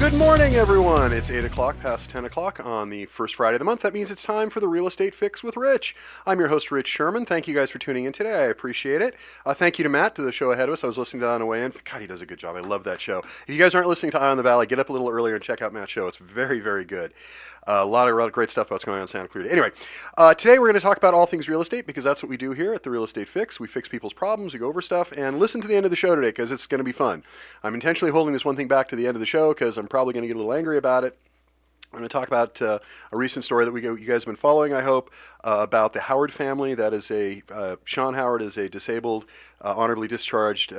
Good morning, everyone. It's 8 o'clock past 10 o'clock on the first Friday of the month. That means it's time for the Real Estate Fix with Rich. I'm your host, Rich Szerman. Thank you guys for tuning in today. I appreciate it. Thank you to Matt, to the show ahead of us. I was listening to that on the way in. God, he does a good job. I love that show. If you guys aren't listening to Eye on the Valley, get up a little earlier and check out Matt's show. It's very, very good. A lot of great stuff about what's going on in Santa Clarita. Anyway, today we're going to talk about all things real estate because that's what we do here at the Real Estate Fix. We fix people's problems, we go over stuff, and listen to the end of the show today because it's going to be fun. I'm intentionally holding this one thing back to the end of the show because I'm probably going to get a little angry about it. I'm going to talk about a recent story that you guys have been following, I hope, about the Howard family. That is Sean Howard is a disabled, honorably discharged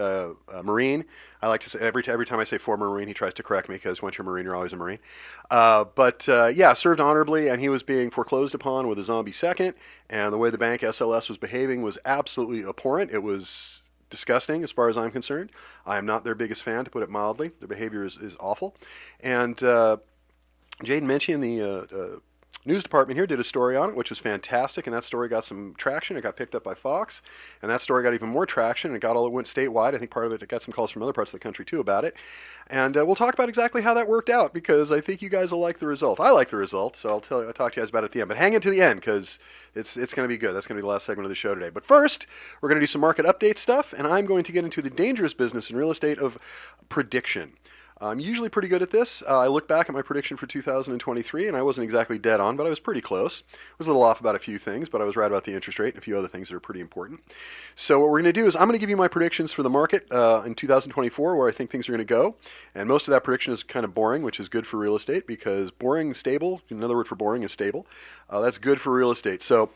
Marine. I like to say, every time I say former Marine, he tries to correct me because once you're a Marine, you're always a Marine. But served honorably, and he was being foreclosed upon with a zombie second, and the way the bank SLS was behaving was absolutely abhorrent. It was disgusting as far as I'm concerned. I am not their biggest fan, to put it mildly. Their behavior is awful. And Jaden Menchie in the news department here did a story on it, which was fantastic, and that story got some traction. It got picked up by Fox, and that story got even more traction. It went statewide. I think part of it got some calls from other parts of the country too about it. And we'll talk about exactly how that worked out because I think you guys will like the result. I like the result, so I'll talk to you guys about it at the end. But hang in to the end because it's going to be good. That's going to be the last segment of the show today. But first, we're going to do some market update stuff, and I'm going to get into the dangerous business in real estate of prediction. I'm usually pretty good at this. I look back at my prediction for 2023, and I wasn't exactly dead on, but I was pretty close. I was a little off about a few things, but I was right about the interest rate and a few other things that are pretty important. So what we're going to do is I'm going to give you my predictions for the market in 2024, where I think things are going to go. And most of that prediction is kind of boring, which is good for real estate because boring, stable, another word for boring is stable. That's good for real estate. So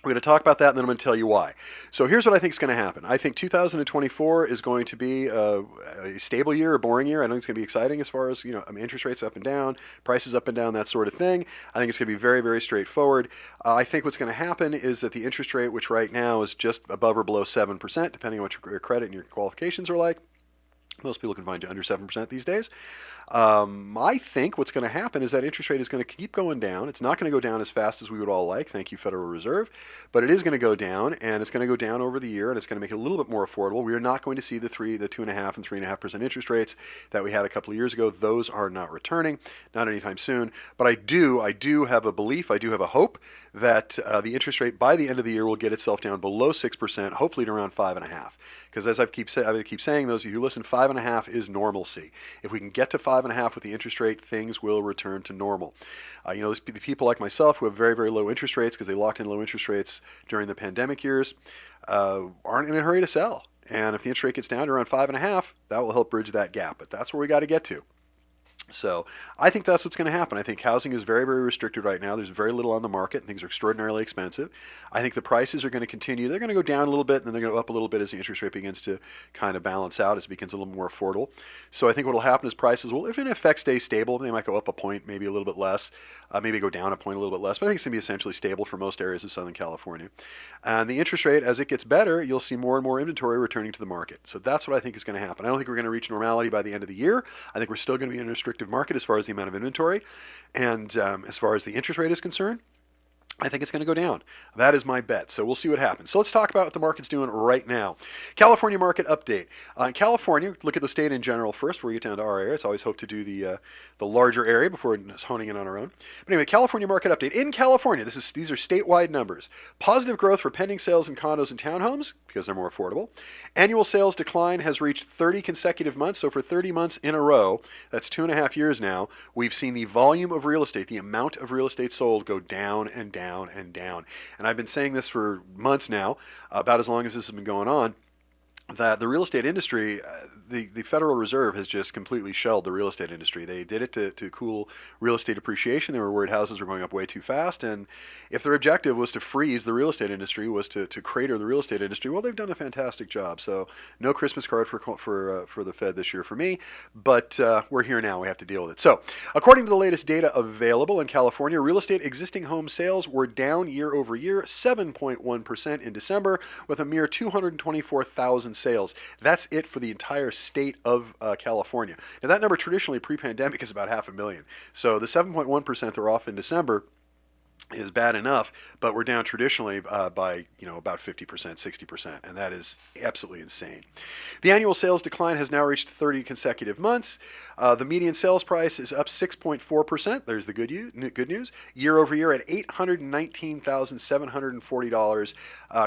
we're going to talk about that, and then I'm going to tell you why. So here's what I think is going to happen. I think 2024 is going to be a stable year, a boring year. I don't think it's going to be exciting as far as, interest rates up and down, prices up and down, that sort of thing. I think it's going to be very, very straightforward. I think what's going to happen is that the interest rate, which right now is just above or below 7%, depending on what your credit and your qualifications are like, most people can find you under 7% these days. I think what's going to happen is that interest rate is going to keep going down. It's not going to go down as fast as we would all like. Thank you, Federal Reserve. But it is going to go down, and it's going to go down over the year, and it's going to make it a little bit more affordable. We are not going to see the 2.5% and 3.5% interest rates that we had a couple of years ago. Those are not returning, not anytime soon. But I do have a belief, I do have a hope that the interest rate by the end of the year will get itself down below 6%, hopefully to around 5.5%. Because as I keep saying, those of you who listen, 5.5% is normalcy. If we can get to 5.5% with the interest rate, things will return to normal. The people like myself who have very, very low interest rates because they locked in low interest rates during the pandemic years aren't in a hurry to sell. And if the interest rate gets down to around 5.5%, that will help bridge that gap. But that's where we got to get to. So I think that's what's going to happen. I think housing is very, very restricted right now. There's very little on the market, and things are extraordinarily expensive. I think the prices are going to continue. They're going to go down a little bit, and then they're going to go up a little bit as the interest rate begins to kind of balance out, as it becomes a little more affordable. So I think what will happen is prices will, if in effect, stay stable. They might go up a point, maybe a little bit less, maybe go down a point, a little bit less. But I think it's going to be essentially stable for most areas of Southern California. And the interest rate, as it gets better, you'll see more and more inventory returning to the market. So that's what I think is going to happen. I don't think we're going to reach normality by the end of the year. I think we're still going to be in a restrictive market as far as the amount of inventory. And as far as the interest rate is concerned, I think it's going to go down. That is my bet. So we'll see what happens. So let's talk about what the market's doing right now. California market update. In California, look at the state in general first before we get down to our area. It's always hope to do the larger area before honing in on our own. But anyway, California market update. In California, these are statewide numbers. Positive growth for pending sales in condos and townhomes because they're more affordable. Annual sales decline has reached 30 consecutive months. So for 30 months in a row, that's 2.5 years now, we've seen the volume of real estate, the amount of real estate sold go down and down and down. And I've been saying this for months now, about as long as this has been going on, that the real estate industry, the Federal Reserve has just completely shelled the real estate industry. They did it to cool real estate appreciation. They were worried houses were going up way too fast. And if their objective was to freeze the real estate industry, was to crater the real estate industry, well, they've done a fantastic job. So no Christmas card for the Fed this year for me. But we're here now. We have to deal with it. So according to the latest data available in California, real estate existing home sales were down year over year, 7.1% in December, with a mere 224,000 sales. That's it for the entire state of California. Now that number traditionally pre-pandemic is about 500,000. So the 7.1% they're off in December is bad enough, but we're down traditionally by about 50%, 60%, and that is absolutely insane. The annual sales decline has now reached 30 consecutive months. The median sales price is up 6.4%. There's the good news. Year over year at $819,740,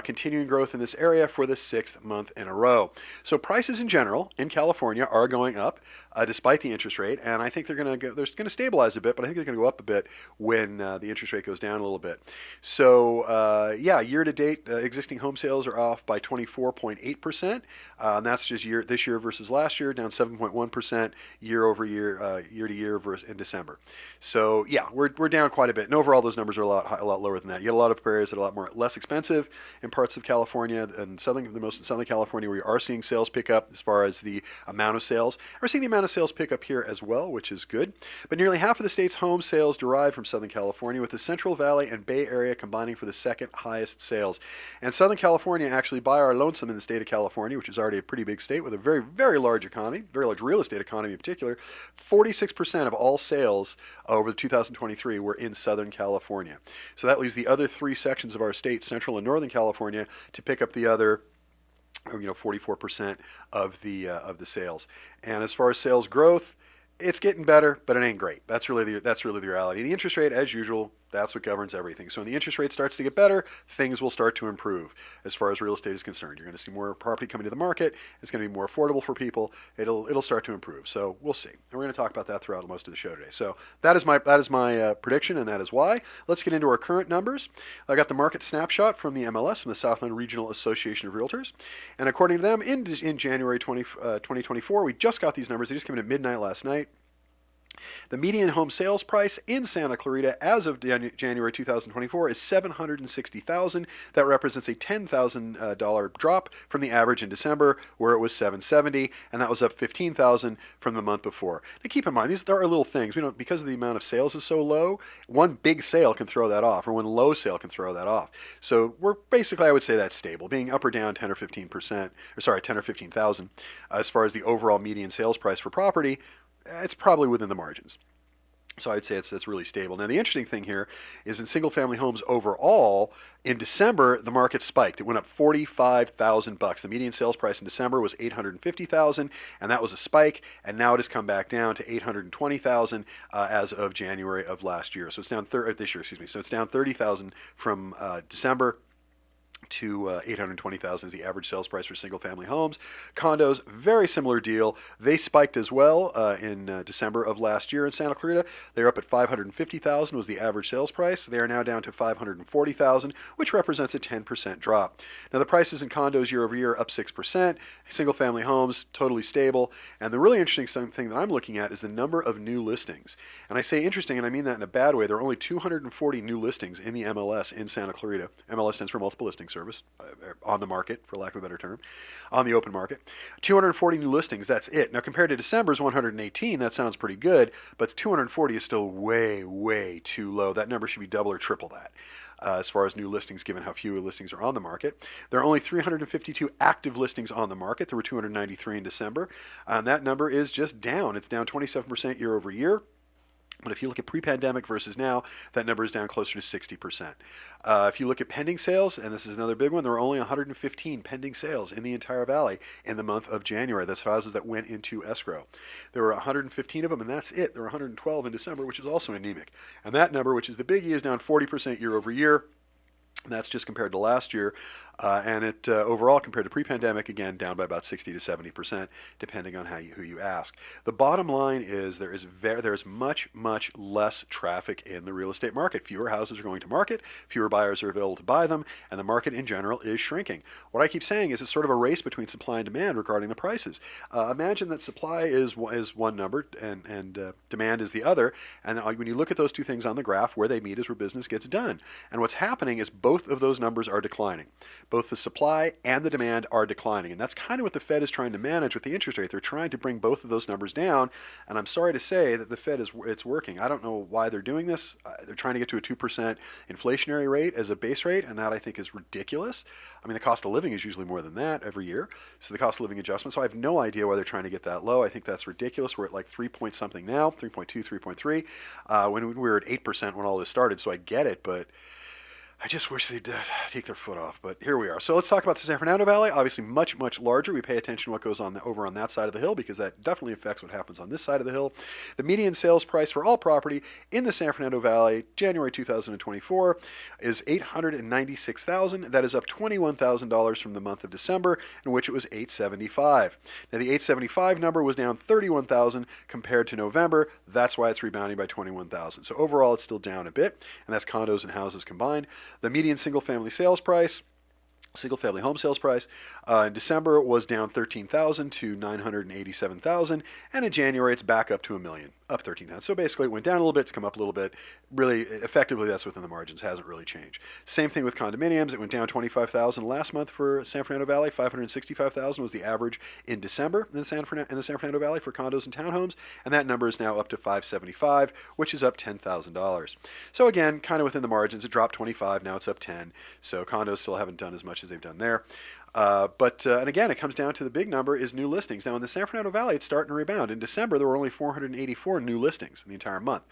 continuing growth in this area for the sixth month in a row. So prices in general in California are going up despite the interest rate, and I think they're going to stabilize a bit, but I think they're going to go up a bit when the interest rate goes down a little bit. So year to date, existing home sales are off by 24.8%, and that's just this year versus last year, down 7.1% year over year, year to year versus in December. So yeah, we're down quite a bit, and overall those numbers are a lot lower than that. You get a lot of areas that are a lot less expensive in parts of California and the most in Southern California, where you are seeing sales pick up as far as the amount of sales. We're seeing the amount of sales pick up here as well, which is good. But nearly half of the state's home sales derive from Southern California, with the Central Valley and Bay Area combining for the second highest sales. And Southern California, actually, by our lonesome in the state of California, which is already a pretty big state with a very, very large economy, very large real estate economy in particular, 46% of all sales over 2023 were in Southern California. So that leaves the other three sections of our state, Central and Northern California, to pick up the other 44% of the sales. And as far as sales growth, it's getting better, but it ain't great. That's really the reality. The interest rate, as usual, that's what governs everything. So when the interest rate starts to get better, things will start to improve as far as real estate is concerned. You're going to see more property coming to the market. It's going to be more affordable for people. It'll start to improve. So we'll see. And we're going to talk about that throughout most of the show today. So that is my prediction, and that is why. Let's get into our current numbers. I got the market snapshot from the MLS, from the Southland Regional Association of Realtors. And according to them, in January 2024, we just got these numbers. They just came in at midnight last night. The median home sales price in Santa Clarita as of January 2024 is $760,000. That represents a $10,000 drop from the average in December, where it was $770,000, and that was up $15,000 from the month before. Now keep in mind, these are little things. Because of the amount of sales is so low, one big sale can throw that off, or one low sale can throw that off. So we're basically, I would say that's stable, being up or down 10 or 15%, or sorry, 10 or 15,000 as far as the overall median sales price for property. It's probably within the margins. So I'd say it's really stable. Now, the interesting thing here is in single-family homes overall, in December, the market spiked. It went up $45,000. The median sales price in December was $850,000, and that was a spike, and now it has come back down to $820,000 as of January of last year. So it's down this year, excuse me. So it's down $30,000 from December to $820,000 is the average sales price for single-family homes. Condos, very similar deal. They spiked as well in December of last year in Santa Clarita. They're up at $550,000 was the average sales price. They are now down to $540,000, which represents a 10% drop. Now the prices in condos year over year are up 6%. Single-family homes, totally stable. And the really interesting thing that I'm looking at is the number of new listings. And I say interesting, and I mean that in a bad way. There are only 240 new listings in the MLS in Santa Clarita. MLS stands for multiple listing service, on the market, for lack of a better term, on the open market. 240 new listings, that's it. Now compared to December's 118, that sounds pretty good, but 240 is still way, way too low. That number should be double or triple that. As far as new listings, given how few listings are on the market. There are only 352 active listings on the market. There were 293 in December, and that number is just down. It's down 27% year over year. But if you look at pre-pandemic versus now, that number is down closer to 60%. If you look at pending sales, and this is another big one, there were only 115 pending sales in the entire valley in the month of January. That's houses that went into escrow. There were 115 of them, and that's it. There were 112 in December, which is also anemic. And that number, which is the biggie, is down 40% year over year. That's just compared to last year, and it overall compared to pre-pandemic, again, down by about 60 to 70%, depending on who you ask. The bottom line is there is much, much less traffic in the real estate market. Fewer houses are going to market, fewer buyers are available to buy them, and the market in general is shrinking. What I keep saying is it's sort of a race between supply and demand regarding the prices. Imagine that supply is one number and demand is the other, and when you look at those two things on the graph, where they meet is where business gets done. And what's happening is both both of those numbers are declining. Both the supply and the demand are declining. And that's kind of what the Fed is trying to manage with the interest rate. They're trying to bring both of those numbers down. And I'm sorry to say that the Fed it's working. I don't know why they're doing this. They're trying to get to a 2% inflationary rate as a base rate. And that I think is ridiculous. I mean, the cost of living is usually more than that every year. So the cost of living adjustment. So I have no idea why they're trying to get that low. I think that's ridiculous. We're at like 3 point something now, 3.2, 3.3, when we were at 8% when all this started. So I get it, but I just wish they'd take their foot off, but here we are. So let's talk about the San Fernando Valley. Obviously much, much larger. We pay attention to what goes on over on that side of the hill because that definitely affects what happens on this side of the hill. The median sales price for all property in the San Fernando Valley, January 2024, is $896,000. That is up $21,000 from the month of December, in which it was $875,000. Now the $875,000 number was down $31,000 compared to November. That's why it's rebounding by $21,000. So overall, it's still down a bit, and that's condos and houses combined. The median single-family home sales price in December was down $13,000 to $987,000, and in January it's back up to $1 million, up $13,000. So basically it went down a little bit, it's come up a little bit. Really, effectively, that's within the margins, hasn't really changed. Same thing with condominiums. It went down $25,000 last month for San Fernando Valley. $565,000 was the average in December in the San Fernando Valley for condos and townhomes, and that number is now up to $575,000, which is up $10,000. So again, kind of within the margins. It dropped 25, now it's up 10. So condos still haven't done as much as they've done there. And again, it comes down to the big number is new listings. Now in the San Fernando Valley, it's starting to rebound. In December, there were only 484 new listings in the entire month.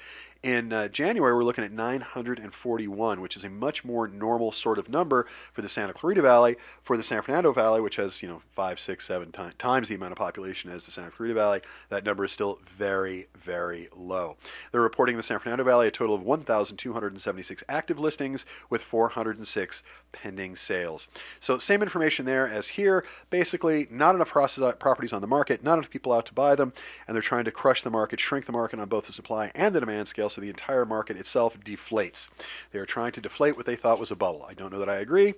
In January, we're looking at 941, which is a much more normal sort of number for the Santa Clarita Valley. For the San Fernando Valley, which has 5, 6, 7 times the amount of population as the Santa Clarita Valley, that number is still very, very low. They're reporting in the San Fernando Valley a total of 1,276 active listings with 406 pending sales. So same information there as here. Basically, not enough properties on the market, not enough people out to buy them, and they're trying to crush the market, shrink the market on both the supply and the demand scale, so the entire market itself deflates. They are trying to deflate what they thought was a bubble. I don't know that I agree,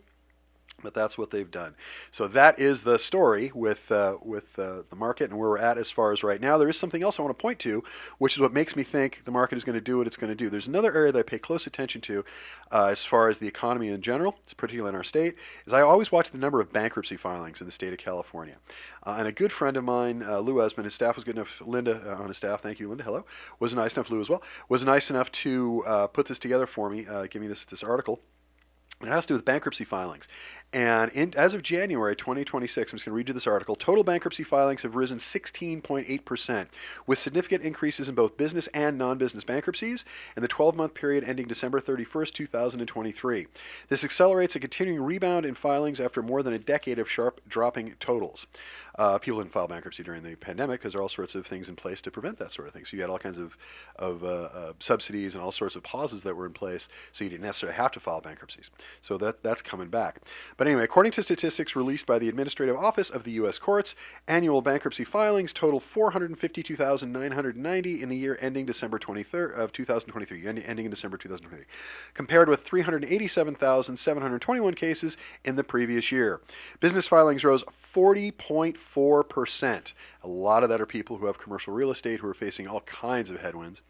but that's what they've done. So that is the story with the market and where we're at as far as right now. There is something else I want to point to, which is what makes me think the market is going to do what it's going to do. There's another area that I pay close attention to as far as the economy in general, particularly in our state, is I always watch the number of bankruptcy filings in the state of California. And a good friend of mine, Lou Esmond, his staff was good enough, Linda on his staff, thank you, Linda, hello, was nice enough, Lou as well, was nice enough to put this together for me, give me this article. It has to do with bankruptcy filings. And as of January 2026, I'm just going to read you this article, total bankruptcy filings have risen 16.8%, with significant increases in both business and non-business bankruptcies in the 12-month period ending December 31st, 2023. This accelerates a continuing rebound in filings after more than a decade of sharp dropping totals. People didn't file bankruptcy during the pandemic because there are all sorts of things in place to prevent that sort of thing. So you had all kinds of subsidies and all sorts of pauses that were in place, so you didn't necessarily have to file bankruptcies. So that's coming back. But anyway, according to statistics released by the Administrative Office of the U.S. Courts, annual bankruptcy filings total 452,990 in the year ending December 23rd of 2023, ending in December 2023, compared with 387,721 cases in the previous year. Business filings rose 40.4%. A lot of that are people who have commercial real estate who are facing all kinds of headwinds.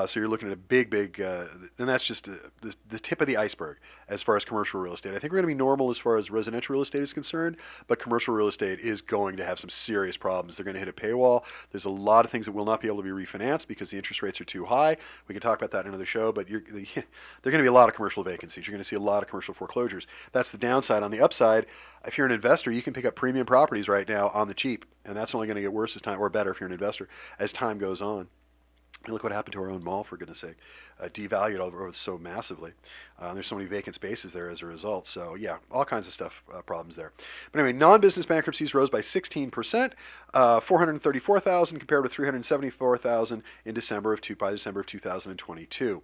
So you're looking at a big, and that's just the tip of the iceberg as far as commercial real estate. I think we're going to be normal as far as residential real estate is concerned, but commercial real estate is going to have some serious problems. They're going to hit a paywall. There's a lot of things that will not be able to be refinanced because the interest rates are too high. We can talk about that in another show, but there are going to be a lot of commercial vacancies. You're going to see a lot of commercial foreclosures. That's the downside. On the upside, if you're an investor, you can pick up premium properties right now on the cheap, and that's only going to get worse as time, or better if you're an investor, as time goes on. And look what happened to our own mall, for goodness sake. Devalued over so massively. There's so many vacant spaces there as a result. So yeah, all kinds of stuff, problems there. But anyway, non-business bankruptcies rose by 16%, 434,000 compared with 374,000 by December of 2022.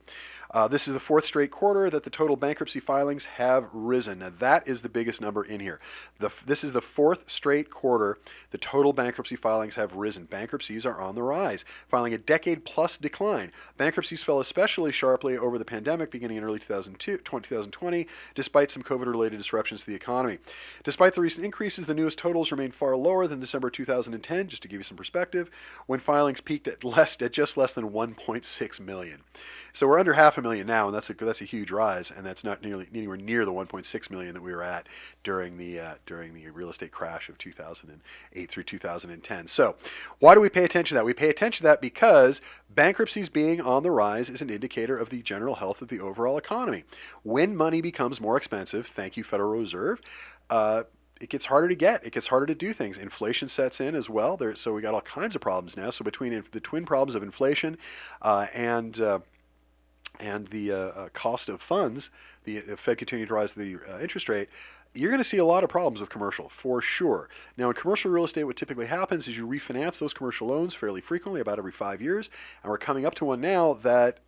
This is the fourth straight quarter that the total bankruptcy filings have risen. Now that is the biggest number in here. This is the fourth straight quarter the total bankruptcy filings have risen. Bankruptcies are on the rise, filing a decade plus plus decline. Bankruptcies fell especially sharply over the pandemic beginning in early 2020, despite some COVID-related disruptions to the economy. Despite the recent increases, the newest totals remain far lower than December 2010, just to give you some perspective, when filings peaked at just less than 1.6 million. So we're under 500,000 now, and that's a huge rise, and that's not anywhere near the 1.6 million that we were at during the real estate crash of 2008 through 2010. So why do we pay attention to that? We pay attention to that because bankruptcies being on the rise is an indicator of the general health of the overall economy. When money becomes more expensive, thank you Federal Reserve, it gets harder to get. It gets harder to do things. Inflation sets in as well. So we got all kinds of problems now. So between the twin problems of inflation and the cost of funds, the Fed continuing to rise the interest rate, you're going to see a lot of problems with commercial, for sure. Now, in commercial real estate, what typically happens is you refinance those commercial loans fairly frequently, about every 5 years, and we're coming up to one now that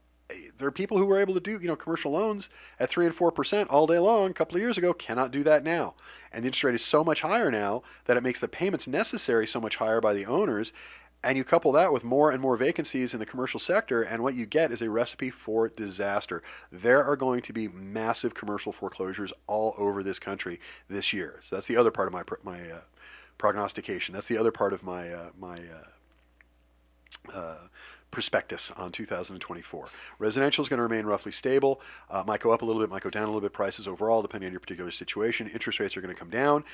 there are people who were able to do, commercial loans at 3 and 4% all day long a couple of years ago, cannot do that now. And the interest rate is so much higher now that it makes the payments necessary so much higher by the owners. And you couple that with more and more vacancies in the commercial sector, and what you get is a recipe for disaster. There are going to be massive commercial foreclosures all over this country this year. So that's the other part of my prognostication. That's the other part of my prospectus on 2024. Residential is going to remain roughly stable. Might go up a little bit, might go down a little bit. Prices overall, depending on your particular situation. Interest rates are going to come down.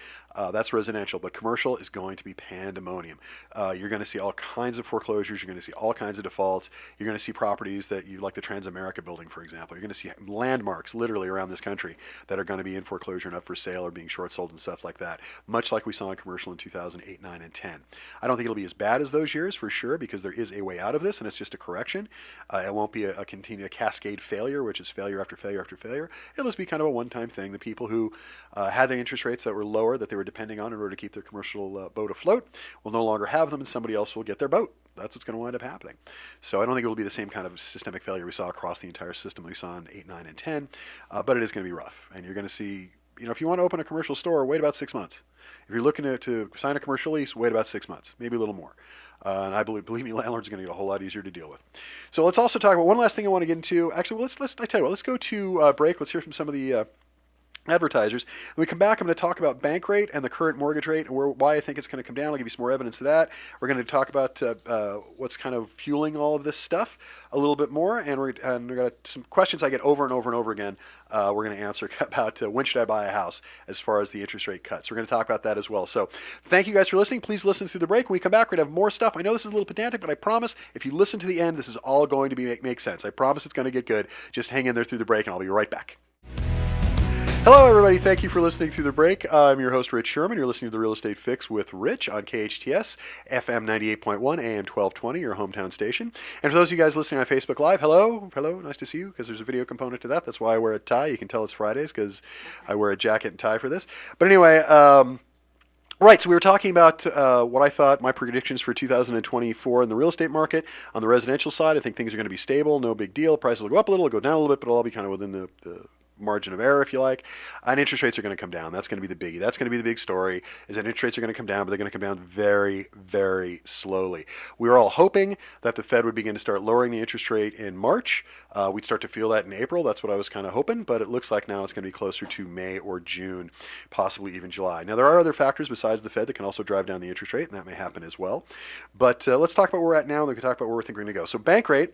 That's residential, but commercial is going to be pandemonium. You're going to see all kinds of foreclosures. You're going to see all kinds of defaults. You're going to see properties that you like the Transamerica building, for example. You're going to see landmarks literally around this country that are going to be in foreclosure and up for sale or being short sold and stuff like that. Much like we saw in commercial in 2008, 9, and 10. I don't think it'll be as bad as those years for sure, because there is a way out of this. And it's just a correction. It won't be a cascade failure, which is failure after failure after failure. It'll just be kind of a one-time thing. The people who had the interest rates that were lower, that they were depending on in order to keep their commercial boat afloat, will no longer have them, and somebody else will get their boat. That's what's going to wind up happening. So I don't think it will be the same kind of systemic failure we saw across the entire system we saw in 8, 9, and 10, but it is going to be rough. And you're going to see, if you want to open a commercial store, wait about 6 months. If you're looking to sign a commercial lease, wait about 6 months, maybe a little more. And I believe me, landlords are going to get a whole lot easier to deal with. So let's also talk about one last thing I want to get into. Actually, I tell you what, let's go to break. Let's hear from some of the advertisers. When we come back, I'm going to talk about bank rate and the current mortgage rate and why I think it's going to come down. I'll give you some more evidence of that. We're going to talk about what's kind of fueling all of this stuff a little bit more, and we've got some questions I get over and over and over again. We're going to answer about when should I buy a house as far as the interest rate cuts. We're going to talk about that as well. So thank you guys for listening. Please listen through the break. When we come back, we're going to have more stuff. I know this is a little pedantic, but I promise if you listen to the end, this is all going to make sense. I promise it's going to get good. Just hang in there through the break, and I'll be right back. Hello, everybody. Thank you for listening through the break. I'm your host, Rich Szerman. You're listening to The Real Estate Fix with Rich on KHTS, FM 98.1, AM 1220, your hometown station. And for those of you guys listening on Facebook Live, hello. Nice to see you, because there's a video component to that. That's why I wear a tie. You can tell it's Fridays, because I wear a jacket and tie for this. But anyway, right, so we were talking about what I thought my predictions for 2024 in the real estate market. On the residential side, I think things are going to be stable, no big deal. Prices will go up a little, go down a little bit, but it'll all be kind of within the margin of error, if you like. And interest rates are going to come down. That's going to be the biggie. That's going to be the big story, is that interest rates are going to come down, but they're going to come down very, very slowly. We were all hoping that the Fed would begin to start lowering the interest rate in March. We'd start to feel that in April. That's what I was kind of hoping, but it looks like now it's going to be closer to May or June, possibly even July. Now, there are other factors besides the Fed that can also drive down the interest rate, and that may happen as well. But let's talk about where we're at now, and then we can talk about where we think we're going to go. So bank rate.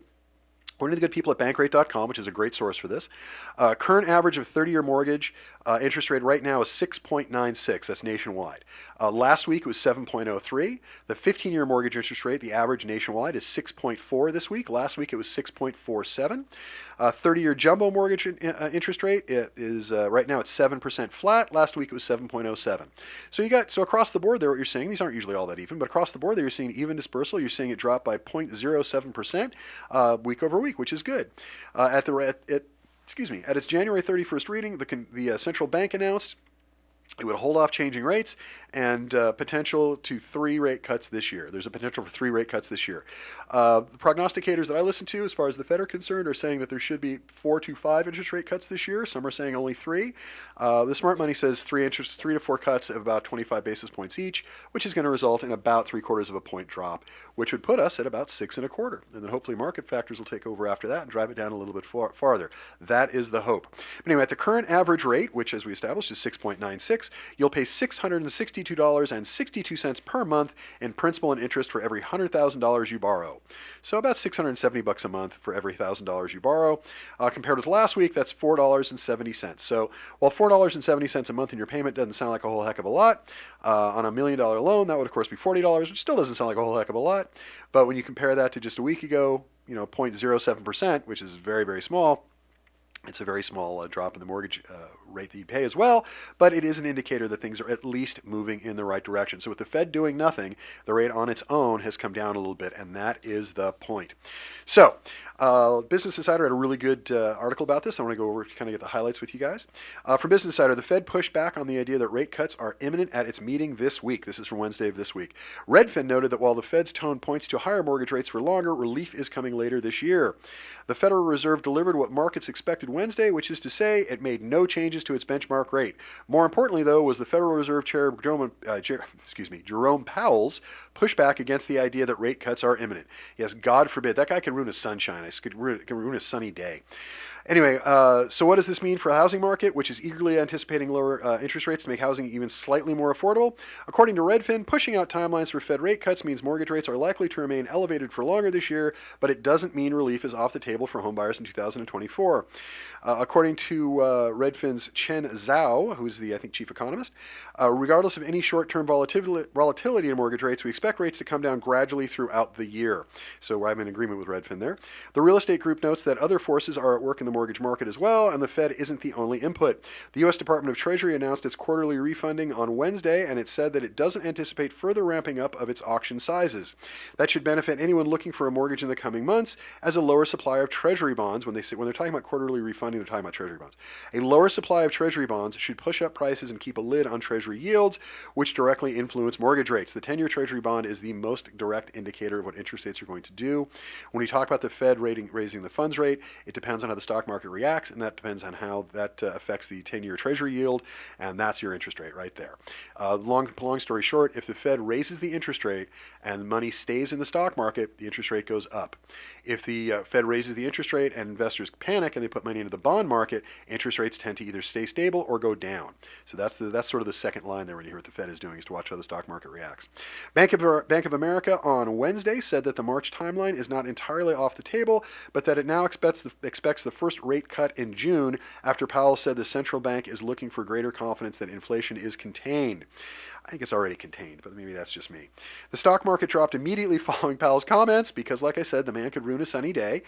According to the good people at bankrate.com, which is a great source for this, current average of 30-year mortgage interest rate right now is 6.96. That's nationwide. Last week it was 7.03. The 15-year mortgage interest rate, the average nationwide, is 6.4 this week. Last week it was 6.47. 30-year jumbo mortgage interest rate, it is right now it's 7% flat. Last week it was 7.07. So across the board there, what you're seeing, these aren't usually all that even, but across the board there, you're seeing even dispersal. You're seeing it drop by 0.07% week over week, which is good. At its January 31st reading, the central bank announced It would hold off changing rates and potential to 3 rate cuts this year. There's a potential for 3 rate cuts this year. The prognosticators that I listen to, as far as the Fed are concerned, are saying that there should be 4 to 5 interest rate cuts this year. Some are saying only 3. The smart money says 3 to 4 cuts of about 25 basis points each, which is going to result in about 3/4 of a point drop, which would put us at about 6 1/4. And then hopefully market factors will take over after that and drive it down a little bit farther. That is the hope. But anyway, at the current average rate, which as we established is 6.96, you'll pay $662.62 per month in principal and interest for every $100,000 you borrow. So about $670 a month for every $1,000 you borrow. Compared with last week, that's $4.70. So while $4.70 a month in your payment doesn't sound like a whole heck of a lot, on a $1 million loan, that would of course be $40, which still doesn't sound like a whole heck of a lot. But when you compare that to just a week ago, 0.07%, which is very, very small, it's a very small drop in the mortgage rate that you pay as well, but it is an indicator that things are at least moving in the right direction. So with the Fed doing nothing, the rate on its own has come down a little bit, and that is the point. So Business Insider had a really good article about this. I want to go over to kind of get the highlights with you guys. From Business Insider, the Fed pushed back on the idea that rate cuts are imminent at its meeting this week. This is from Wednesday of this week. Redfin noted that while the Fed's tone points to higher mortgage rates for longer, relief is coming later this year. The Federal Reserve delivered what markets expected Wednesday, which is to say it made no changes to its benchmark rate. More importantly, though, was the Federal Reserve Chair Jerome Powell's pushback against the idea that rate cuts are imminent. Yes, God forbid. That guy can ruin his sunshine. It can ruin a sunny day. Anyway, so what does this mean for the housing market, which is eagerly anticipating lower interest rates to make housing even slightly more affordable? According to Redfin, pushing out timelines for Fed rate cuts means mortgage rates are likely to remain elevated for longer this year, but it doesn't mean relief is off the table for homebuyers in 2024. According to Redfin's Chen Zhao, who's the, I think, chief economist, regardless of any short-term volatility in mortgage rates, we expect rates to come down gradually throughout the year. So I'm in agreement with Redfin there. The real estate group notes that other forces are at work in the mortgage market as well, and the Fed isn't the only input. The U.S. Department of Treasury announced its quarterly refunding on Wednesday, and it said that it doesn't anticipate further ramping up of its auction sizes. That should benefit anyone looking for a mortgage in the coming months, as a lower supply of Treasury bonds, when they're talking about quarterly refunding, they're talking about Treasury bonds. A lower supply of Treasury bonds should push up prices and keep a lid on Treasury yields, which directly influence mortgage rates. The 10-year Treasury bond is the most direct indicator of what interest rates are going to do. When we talk about the Fed raising the funds rate, it depends on how the stock market reacts, and that depends on how that affects the 10-year Treasury yield, and that's your interest rate right there. Long story short, if the Fed raises the interest rate and money stays in the stock market, the interest rate goes up. If the Fed raises the interest rate and investors panic and they put money into the bond market, interest rates tend to either stay stable or go down. So that's sort of the second line there when you hear what the Fed is doing, is to watch how the stock market reacts. Bank of America on Wednesday said that the March timeline is not entirely off the table, but that it now expects the first rate cut in June, after Powell said the central bank is looking for greater confidence that inflation is contained. I think it's already contained, but maybe that's just me. The stock market dropped immediately following Powell's comments because, like I said, the man could ruin a sunny day,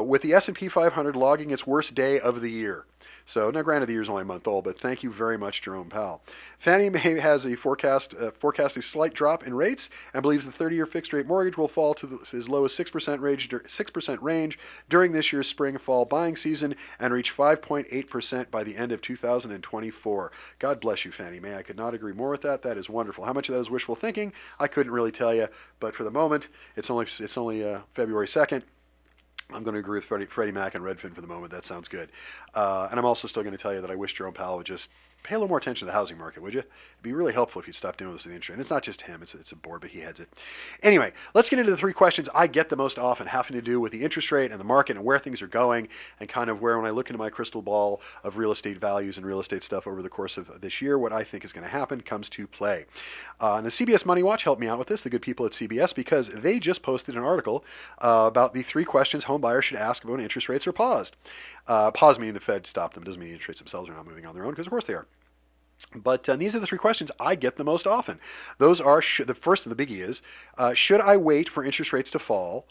with the S&P 500 logging its worst day of the year. So, now granted the year's only a month old, but thank you very much, Jerome Powell. Fannie Mae has a forecast a slight drop in rates and believes the 30-year fixed-rate mortgage will fall to as low as 6% range during this year's spring-fall buying season and reach 5.8% by the end of 2024. God bless you, Fannie Mae. I could not agree more with that. That is wonderful. How much of that is wishful thinking? I couldn't really tell you, but for the moment, it's only February 2nd. I'm going to agree with Freddie Mac and Redfin for the moment. That sounds good. And I'm also still going to tell you that I wish Jerome Powell would just pay a little more attention to the housing market, would you? It'd be really helpful if you'd stop doing this with the interest rate. And it's not just him. It's a board, but he heads it. Anyway, let's get into the 3 questions I get the most often, having to do with the interest rate and the market and where things are going, and kind of where, when I look into my crystal ball of real estate values and real estate stuff over the course of this year, what I think is going to happen comes to play. And the CBS Money Watch helped me out with this, the good people at CBS, because they just posted an article about the 3 questions home buyers should ask about when interest rates are paused. Pause meaning the Fed stopped them. It doesn't mean the interest rates themselves are not moving on their own, because of course they are. But these are the 3 questions I get the most often. Those are, the first and the biggie is, should I wait for interest rates to fall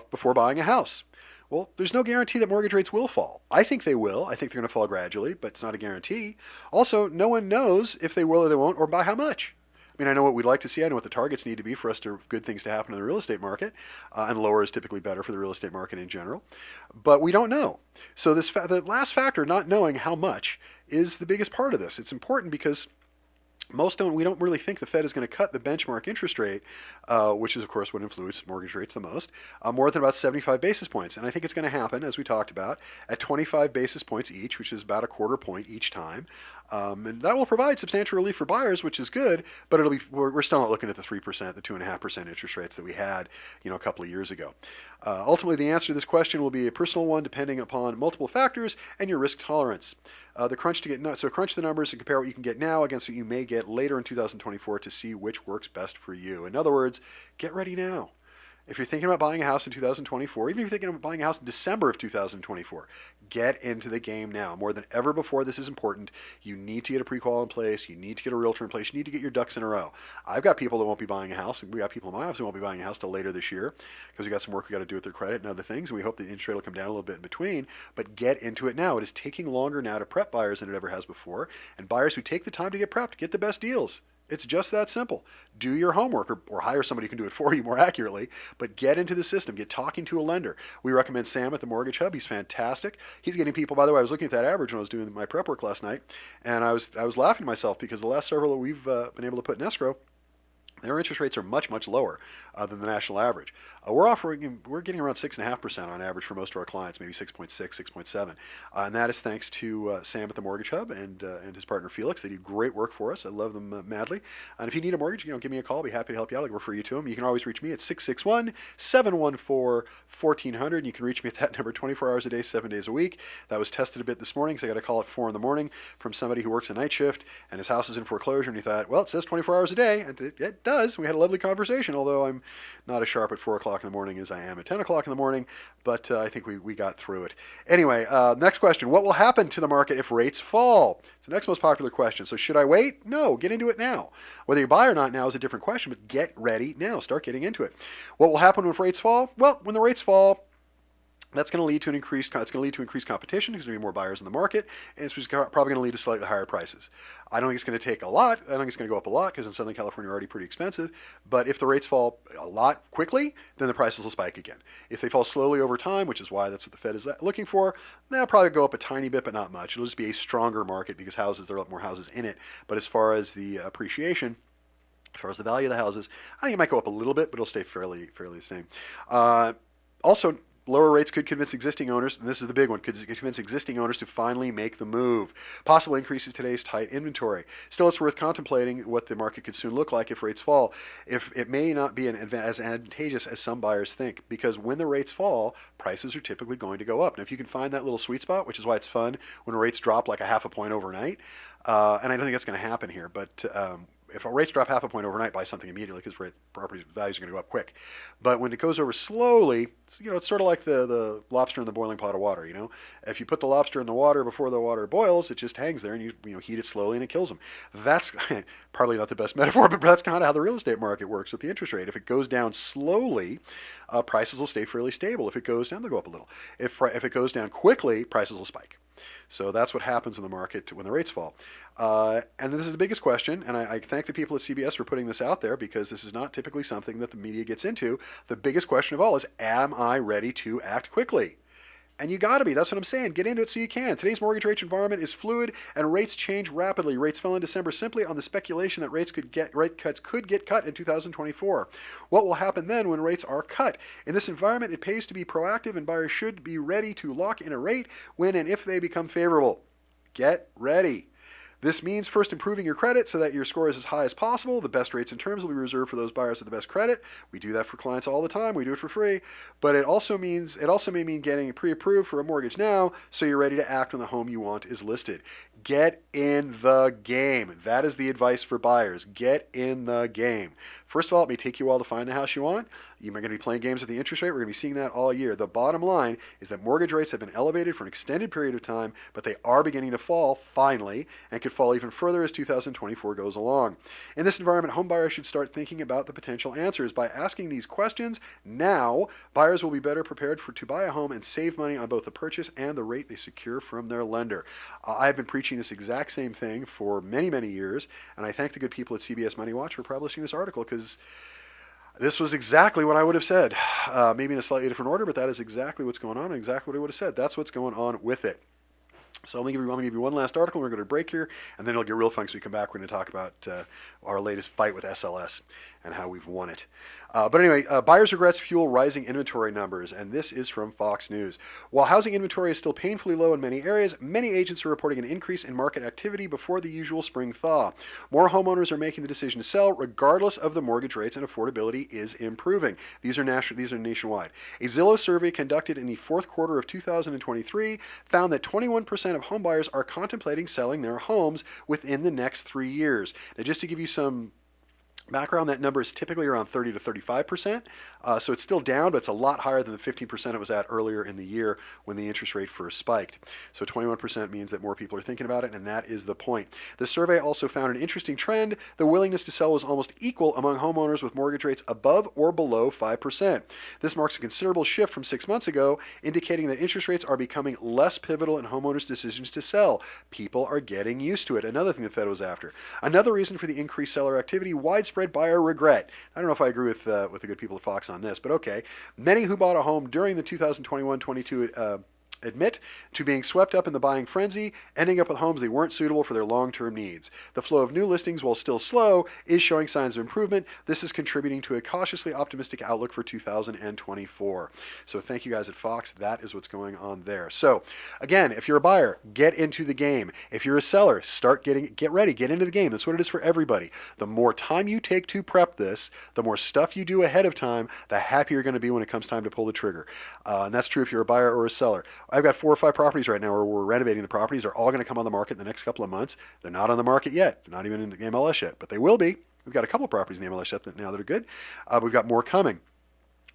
before buying a house? Well, there's no guarantee that mortgage rates will fall. I think they will. I think they're going to fall gradually, but it's not a guarantee. Also, no one knows if they will or they won't, or by how much. I mean, I know what we'd like to see. I know what the targets need to be for us to good things to happen in the real estate market, and lower is typically better for the real estate market in general. But we don't know. So the last factor, not knowing how much, is the biggest part of this. It's important because we don't really think the Fed is going to cut the benchmark interest rate, which is of course what influences mortgage rates the most, more than about 75 basis points. And I think it's going to happen, as we talked about, at 25 basis points each, which is about a quarter point each time. And that will provide substantial relief for buyers, which is good, but we're still not looking at the 3%, the 2.5% interest rates that we had, a couple of years ago. Ultimately, the answer to this question will be a personal one, depending upon multiple factors and your risk tolerance. Crunch the numbers and compare what you can get now against what you may get later in 2024 to see which works best for you. In other words, get ready now. If you're thinking about buying a house in 2024, even if you're thinking about buying a house in December of 2024, get into the game now. More than ever before, this is important. You need to get a pre-qual in place. You need to get a realtor in place. You need to get your ducks in a row. I've got people that won't be buying a house. We got people in my office who won't be buying a house till later this year because we got some work we got to do with their credit and other things. And we hope the interest rate will come down a little bit in between. But get into it now. It is taking longer now to prep buyers than it ever has before. And buyers who take the time to get prepped get the best deals. It's just that simple. Do your homework or hire somebody who can do it for you more accurately, but get into the system. Get talking to a lender. We recommend Sam at the Mortgage Hub. He's fantastic. He's getting people, by the way, I was looking at that average when I was doing my prep work last night, and I was laughing to myself because the last several that we've been able to put in escrow, their interest rates are much, much lower than the national average. We're getting around 6.5% on average for most of our clients, maybe 6.6, 6.7. And that is thanks to Sam at the Mortgage Hub and his partner Felix. They do great work for us. I love them madly. And if you need a mortgage, give me a call. I'll be happy to help you out. I'll refer you to them. You can always reach me at 661-714-1400. And you can reach me at that number 24 hours a day, 7 days a week. That was tested a bit this morning, so I got a call at 4 in the morning from somebody who works a night shift and his house is in foreclosure. And he thought, well, it says 24 hours a day. And it does. We had a lovely conversation, although I'm not as sharp at 4 o'clock in the morning as I am at 10 o'clock in the morning, but I think we got through it. Anyway, next question. What will happen to the market if rates fall? It's the next most popular question. So should I wait? No, get into it now. Whether you buy or not now is a different question, but get ready now. Start getting into it. What will happen when rates fall? Well, when the rates fall, that's going to lead to increased competition. There's going to be more buyers in the market, and it's just probably going to lead to slightly higher prices. I don't think it's going to take a lot. I don't think it's going to go up a lot because in Southern California, we're already pretty expensive. But if the rates fall a lot quickly, then the prices will spike again. If they fall slowly over time, which is why that's what the Fed is looking for, they'll probably go up a tiny bit, but not much. It'll just be a stronger market because there are a lot more houses in it. But as far as the appreciation, as far as the value of the houses, I think it might go up a little bit, but it'll stay fairly the same. Also, lower rates could convince existing owners, and this is the big one, could convince existing owners to finally make the move. Possible increases today's tight inventory. Still, it's worth contemplating what the market could soon look like if rates fall. If it may not be as advantageous as some buyers think, because when the rates fall, prices are typically going to go up. Now, if you can find that little sweet spot, which is why it's fun when rates drop like a half a point overnight, and I don't think that's going to happen here, but if rates drop half a point overnight, buy something immediately because property values are going to go up quick. But when it goes over slowly, it's sort of like the lobster in the boiling pot of water. If you put the lobster in the water before the water boils, it just hangs there, and you heat it slowly and it kills them. That's probably not the best metaphor, but that's kind of how the real estate market works with the interest rate. If it goes down slowly, prices will stay fairly stable. If it goes down, they'll go up a little. If it goes down quickly, prices will spike. So that's what happens in the market when the rates fall. And then this is the biggest question, and I thank the people at CBS for putting this out there because this is not typically something that the media gets into. The biggest question of all is, am I ready to act quickly? And you got to be. That's what I'm saying. Get into it so you can. Today's mortgage rate environment is fluid, and rates change rapidly. Rates fell in December simply on the speculation that rate cuts could get cut in 2024. What will happen then when rates are cut? In this environment, it pays to be proactive, and buyers should be ready to lock in a rate when and if they become favorable. Get ready. This means first improving your credit so that your score is as high as possible. The best rates and terms will be reserved for those buyers with the best credit. We do that for clients all the time. We do it for free. But it also may mean getting pre-approved for a mortgage now so you're ready to act when the home you want is listed. Get in the game. That is the advice for buyers. Get in the game. First of all, it may take you a while to find the house you want. You're going to be playing games with the interest rate. We're going to be seeing that all year. The bottom line is that mortgage rates have been elevated for an extended period of time, but they are beginning to fall finally and could fall even further as 2024 goes along. In this environment, home buyers should start thinking about the potential answers. By asking these questions now, buyers will be better prepared to buy a home and save money on both the purchase and the rate they secure from their lender. I've been preaching this exact same thing for many, many years, and I thank the good people at CBS Money Watch for publishing this article, because this was exactly what I would have said. Maybe in a slightly different order, but that is exactly what's going on and exactly what I would have said. That's what's going on with it. So I'm going to give you one last article. We're going to break here, and then it'll get real fun. So we come back, we're going to talk about our latest fight with SLS and how we've won it. But anyway, buyers' regrets fuel rising inventory numbers, and this is from Fox News. While housing inventory is still painfully low in many areas, many agents are reporting an increase in market activity before the usual spring thaw. More homeowners are making the decision to sell, regardless of the mortgage rates, and affordability is improving. These are nationwide. A Zillow survey conducted in the fourth quarter of 2023 found that 21% of homebuyers are contemplating selling their homes within the next 3 years. Now, just to give you some background, that number is typically around 30 to 35%. So it's still down, but it's a lot higher than the 15% it was at earlier in the year when the interest rate first spiked. So 21% means that more people are thinking about it, and that is the point. The survey also found an interesting trend. The willingness to sell was almost equal among homeowners with mortgage rates above or below 5%. This marks a considerable shift from 6 months ago, indicating that interest rates are becoming less pivotal in homeowners' decisions to sell. People are getting used to it. Another thing the Fed was after. Another reason for the increased seller activity, widespread buyer regret. I don't know if I agree with the good people at Fox on this, but okay. Many who bought a home during the 2021-22 admit to being swept up in the buying frenzy, ending up with homes they weren't suitable for their long-term needs. The flow of new listings, while still slow, is showing signs of improvement. This is contributing to a cautiously optimistic outlook for 2024. So thank you guys at Fox. That is what's going on there. So again, if you're a buyer, get into the game. If you're a seller, get ready, get into the game. That's what it is for everybody. The more time you take to prep this, the more stuff you do ahead of time, the happier you're going to be when it comes time to pull the trigger. And that's true if you're a buyer or a seller. I've got 4 or 5 properties right now where we're renovating the properties. They're all going to come on the market in the next couple of months. They're not on the market yet. They're not even in the MLS yet, but they will be. We've got a couple of properties in the MLS yet now that are good. We've got more coming.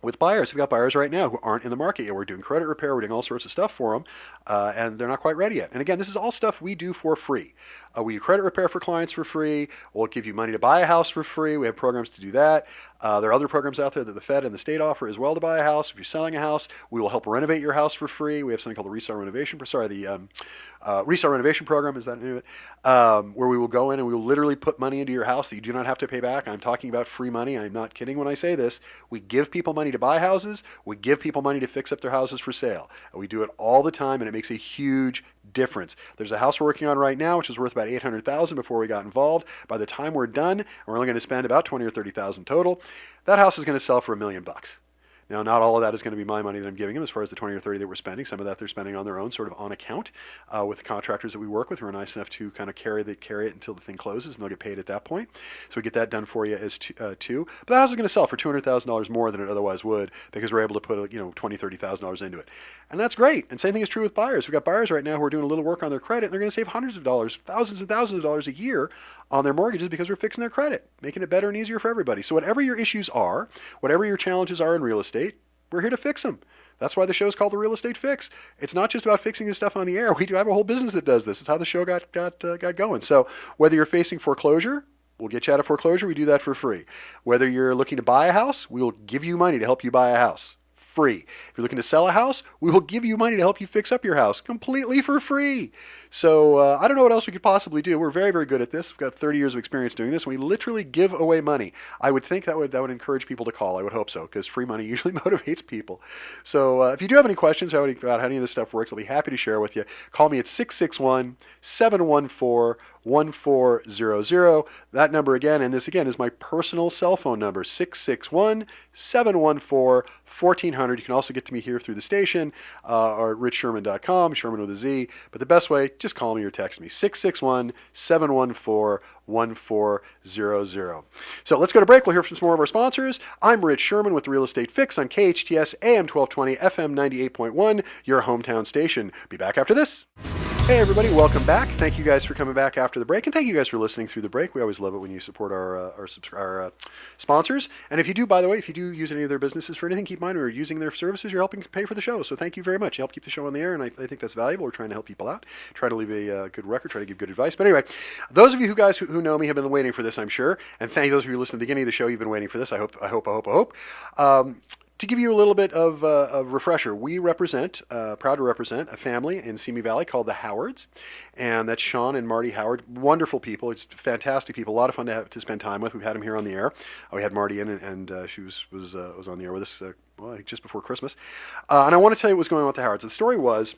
With buyers, we've got buyers right now who aren't in the market yet. We're doing credit repair, we're doing all sorts of stuff for them, and they're not quite ready yet. And again, this is all stuff we do for free. We do credit repair for clients for free. We'll give you money to buy a house for free. We have programs to do that. There are other programs out there that the Fed and the state offer as well to buy a house. If you're selling a house, we will help renovate your house for free. We have something called the Resale Renovation Program, is that the name of it? Where we will go in and we will literally put money into your house that you do not have to pay back. I'm talking about free money. I'm not kidding when I say this. We give people money to buy houses. We give people money to fix up their houses for sale. And we do it all the time, and it makes a huge difference. There's a house we're working on right now, which is worth about $800,000 before we got involved. By the time we're done, we're only going to spend about $20,000 or $30,000 total. That house is going to sell for $1 million. Now, not all of that is going to be my money that I'm giving them as far as the 20 or 30 that we're spending. Some of that they're spending on their own, sort of on account, with the contractors that we work with who are nice enough to kind of carry it until the thing closes, and they'll get paid at that point. So we get that done for you as two. But that house is going to sell for $200,000 more than it otherwise would because we're able to put $20,000, $30,000 into it. And that's great. And same thing is true with buyers. We've got buyers right now who are doing a little work on their credit, and they're going to save hundreds of dollars, thousands and thousands of dollars a year on their mortgages because we're fixing their credit, making it better and easier for everybody. So whatever your issues are, whatever your challenges are in real estate, we're here to fix them. That's why the show's called The Real Estate Fix. It's not just about fixing this stuff on the air. We do have a whole business that does this. It's how the show got going. So whether you're facing foreclosure, we'll get you out of foreclosure. We do that for free. Whether you're looking to buy a house, we will give you money to help you buy a house. Free. If you're looking to sell a house, we will give you money to help you fix up your house completely for free. So I don't know what else we could possibly do. We're very, very good at this. We've got 30 years of experience doing this, and we literally give away money. I would think that would encourage people to call. I would hope so, because free money usually motivates people. So if you do have any questions about how any of this stuff works, I'll be happy to share with you. Call me at 661-714-1400. That number again, and this again is my personal cell phone number, 661-714-1400. You can also get to me here through the station or at richsherman.com, Sherman with a Z. But the best way, just call me or text me, 661-714-1400. So let's go to break. We'll hear from some more of our sponsors. I'm Rich Szerman with The Real Estate Fix on KHTS AM 1220, FM 98.1, your hometown station. Be back after this. Hey everybody, welcome back. Thank you guys for coming back after the break, and thank you guys for listening through the break. We always love it when you support our sponsors. And if you do, by the way, if you do use any of their businesses for anything, keep in mind we're using their services. You're helping pay for the show, so thank you very much. You help keep the show on the air, and I think that's valuable. We're trying to help people out, try to leave a good record, try to give good advice. But anyway, those of you who know me have been waiting for this, I'm sure. And thank those of you who listened at the beginning of the show. You've been waiting for this. I hope. To give you a little bit of a refresher, we represent, proud to represent, a family in Simi Valley called the Howards, and that's Sean and Marty Howard. Wonderful people. It's fantastic people. A lot of fun to spend time with. We've had them here on the air. We had Marty in, and she was on the air with us I think just before Christmas. And I want to tell you what was going on with the Howards. The story was,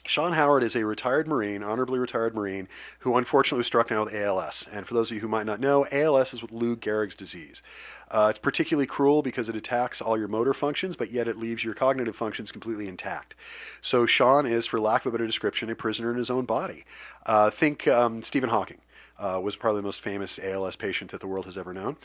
Sean Howard is a retired Marine, honorably retired Marine, who unfortunately was struck down with ALS. And for those of you who might not know, ALS is Lou Gehrig's disease. It's particularly cruel because it attacks all your motor functions, but yet it leaves your cognitive functions completely intact. So Sean is, for lack of a better description, a prisoner in his own body. Think Stephen Hawking. Was probably the most famous ALS patient that the world has ever known.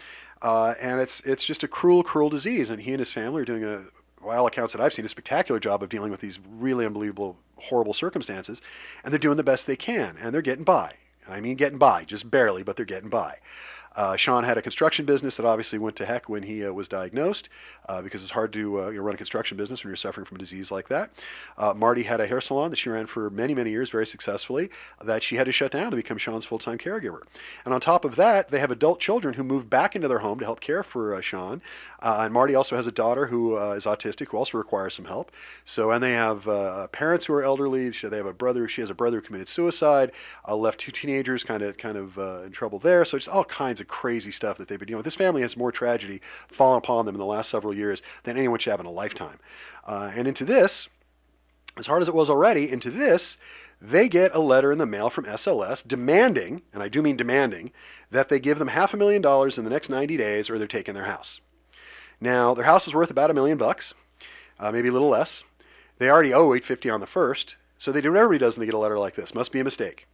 And it's just a cruel, cruel disease. And he and his family are doing by all accounts that I've seen, a spectacular job of dealing with these really unbelievable, horrible circumstances. And they're doing the best they can. And they're getting by. And I mean getting by, just barely, but they're getting by. Sean had a construction business that obviously went to heck when he was diagnosed because it's hard to run a construction business when you're suffering from a disease like that. Marty had a hair salon that she ran for many, many years very successfully that she had to shut down to become Sean's full-time caregiver. And on top of that, they have adult children who moved back into their home to help care for Sean. And Marty also has a daughter who is autistic who also requires some help. And they have parents who are elderly. They have a brother. She has a brother who committed suicide, left two teenagers kind of in trouble there. So it's all kinds of crazy stuff that they've been dealing with. This family has more tragedy fallen upon them in the last several years than anyone should have in a lifetime. And into this, as hard as it was already, into this, they get a letter in the mail from SLS demanding, and I do mean demanding, that they give them $500,000 in the next 90 days or they're taking their house. Now, their house is worth about $1 million, maybe a little less. They already owe $850 on the first, so they do what everybody does when they get a letter like this. Must be a mistake.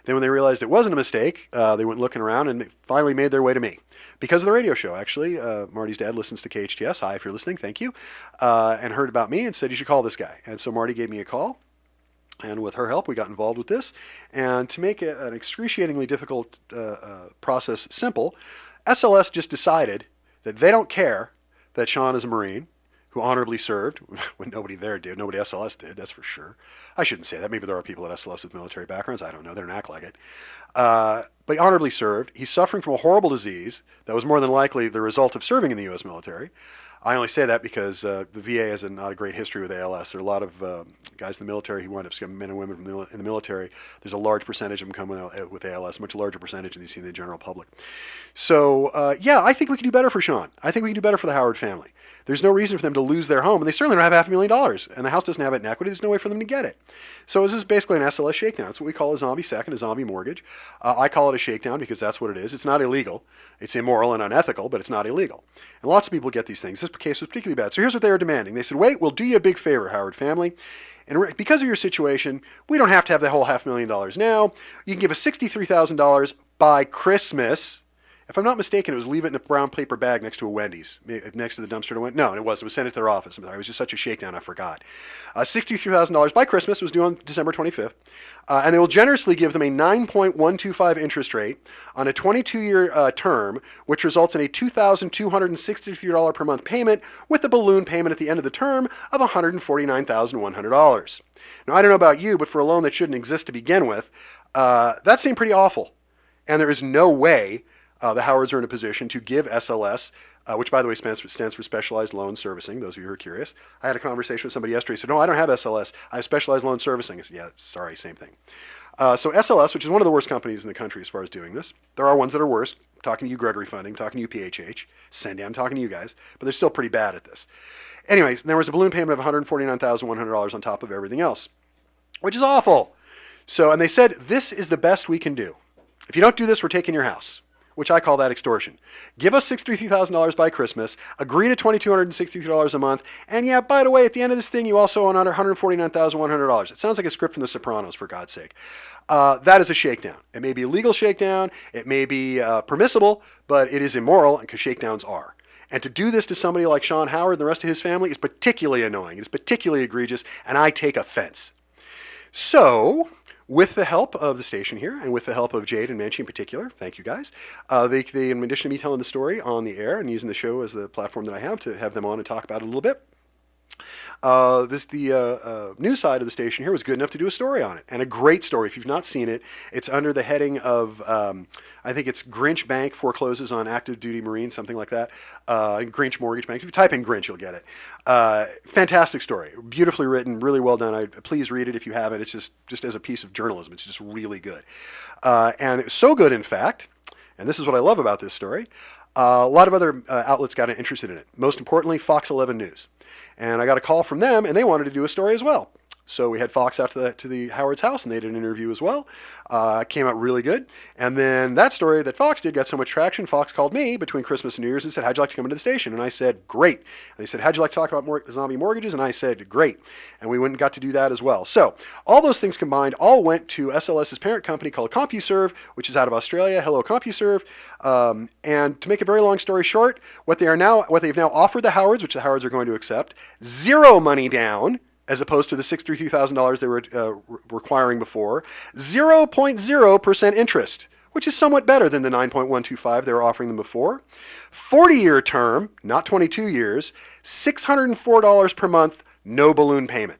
Then when they realized it wasn't a mistake, they went looking around and finally made their way to me. Because of the radio show, actually. Marty's dad listens to KHTS. Hi, if you're listening, thank you. And heard about me and said, you should call this guy. And so Marty gave me a call. And with her help, we got involved with this. And to make an excruciatingly difficult process simple, SLS just decided that they don't care that Sean is a Marine who honorably served when nobody there did. Nobody SLS did, that's for sure. I shouldn't say that. Maybe there are people at SLS with military backgrounds. I don't know. They don't act like it. But he honorably served. He's suffering from a horrible disease that was more than likely the result of serving in the U.S. military. I only say that because the VA has not a great history with ALS. There are a lot of guys in the military who wind up becoming men and women in the military. There's a large percentage of them coming out with ALS, much larger percentage than you see in the general public. So, I think we can do better for Sean. I think we can do better for the Howard family. There's no reason for them to lose their home, and they certainly don't have $500,000, and the house doesn't have it in equity. There's no way for them to get it. So this is basically an SLS shakedown. It's what we call a zombie second, a zombie mortgage. I call it a shakedown because that's what it is. It's not illegal. It's immoral and unethical, but it's not illegal. And lots of people get these things. This case was particularly bad. So here's what they were demanding. They said, wait, we'll do you a big favor, Howard family. And because of your situation, we don't have to have the whole $500,000 now. You can give us $63,000 by Christmas. If I'm not mistaken, it was leave it in a brown paper bag next to a Wendy's, next to the dumpster. No, it wasn't. It was sent to their office. I'm sorry. It was just such a shakedown, I forgot. $63,000 by Christmas. It was due on December 25th. And they will generously give them a 9.125 interest rate on a 22-year term, which results in a $2,263 per month payment with the balloon payment at the end of the term of $149,100. Now, I don't know about you, but for a loan that shouldn't exist to begin with, that seemed pretty awful. And there is no way the Howards are in a position to give SLS, which by the way stands for Specialized Loan Servicing, those of you who are curious. I had a conversation with somebody yesterday who said, no, I don't have SLS, I have Specialized Loan Servicing. I said, yeah, sorry, same thing. So SLS, which is one of the worst companies in the country as far as doing this, there are ones that are worse. I'm talking to you, Gregory Funding, I'm talking to you, PHH, Cindy, I'm talking to you guys, but they're still pretty bad at this. Anyways, there was a balloon payment of $149,100 on top of everything else, which is awful. So, and they said, this is the best we can do. If you don't do this, we're taking your house, which I call that extortion. Give us $63,000 by Christmas, agree to $2,263 a month, and yeah, by the way, at the end of this thing, you also owe $149,100. It sounds like a script from The Sopranos, for God's sake. That is a shakedown. It may be a legal shakedown, it may be permissible, but it is immoral, because shakedowns are. And to do this to somebody like Sean Howard and the rest of his family is particularly annoying. It is particularly egregious, and I take offense. So With the help of the station here, and with the help of Jade and Menchie in particular, thank you guys, they, in addition to me telling the story on the air and using the show as the platform that I have to have them on and talk about it a little bit, the news side of the station here was good enough to do a story on it, and a great story. If you've not seen it, it's under the heading of, I think it's Grinch Bank forecloses on active duty Marines, something like that. Grinch Mortgage Banks. If you type in Grinch, you'll get it. Fantastic story, beautifully written, really well done. Please read it if you haven't. It's just as a piece of journalism, it's just really good. And it's so good, in fact, and this is what I love about this story. A lot of other outlets got interested in it. Most importantly, Fox 11 News. And I got a call from them, and they wanted to do a story as well. So we had Fox out to the Howard's house, and they did an interview as well. Came out really good. And then that story that Fox did got so much traction, Fox called me between Christmas and New Year's and said, how'd you like to come into the station? And I said, great. And they said, how'd you like to talk about zombie mortgages? And I said, great. And we went and got to do that as well. So all those things combined all went to SLS's parent company called CompuServe, which is out of Australia. Hello, CompuServe. And to make a very long story short, what they've now offered the Howards, which the Howards are going to accept, zero money down, as opposed to the $63,000 they were requiring before, 0.0% interest, which is somewhat better than the 9.125 they were offering them before. 40-year term, not 22 years, $604 per month, no balloon payment.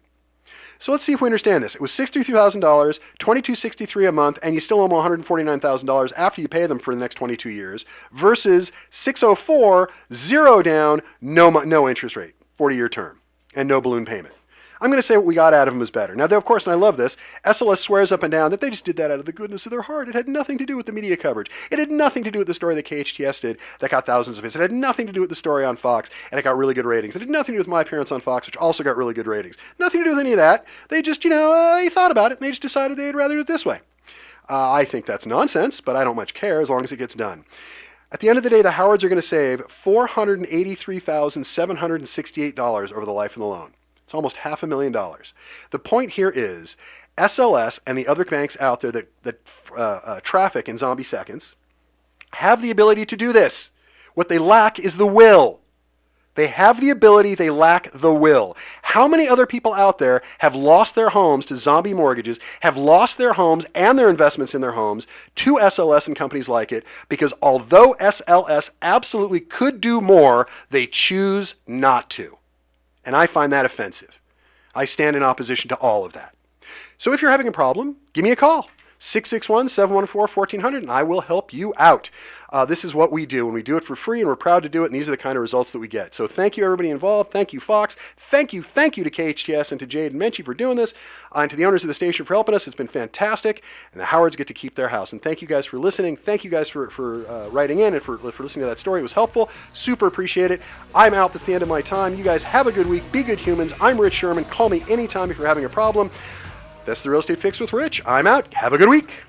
So let's see if we understand this. It was $63,000, $22.63 a month, and you still owe them $149,000 after you pay them for the next 22 years, versus $604, zero down, no interest rate, 40-year term, and no balloon payment. I'm going to say what we got out of them is better. Now, of course, and I love this, SLS swears up and down that they just did that out of the goodness of their heart. It had nothing to do with the media coverage. It had nothing to do with the story that KHTS did that got thousands of hits. It had nothing to do with the story on Fox, and it got really good ratings. It had nothing to do with my appearance on Fox, which also got really good ratings. Nothing to do with any of that. They just, they thought about it, and they just decided they'd rather do it this way. I think that's nonsense, but I don't much care as long as it gets done. At the end of the day, the Howards are going to save $483,768 over the life of the loan. It's almost $500,000. The point here is SLS and the other banks out there that traffic in zombie seconds have the ability to do this. What they lack is the will. They have the ability, they lack the will. How many other people out there have lost their homes to zombie mortgages, have lost their homes and their investments in their homes to SLS and companies like it, because although SLS absolutely could do more, they choose not to. And I find that offensive. I stand in opposition to all of that. So if you're having a problem, give me a call. 661-714-1400, and I will help you out. This is what we do, and we do it for free, and we're proud to do it, and these are the kind of results that we get. So thank you, everybody involved. Thank you, Fox. Thank you to KHTS and to Jade and Menchie for doing this, and to the owners of the station for helping us. It's been fantastic, and the Howards get to keep their house. And thank you guys for listening. Thank you guys for writing in and for listening to that story. It was helpful. Super appreciate it. I'm out. That's the end of my time. You guys have a good week. Be good humans. I'm Rich Szerman. Call me anytime if you're having a problem. That's the Real Estate Fix with Rich. I'm out. Have a good week.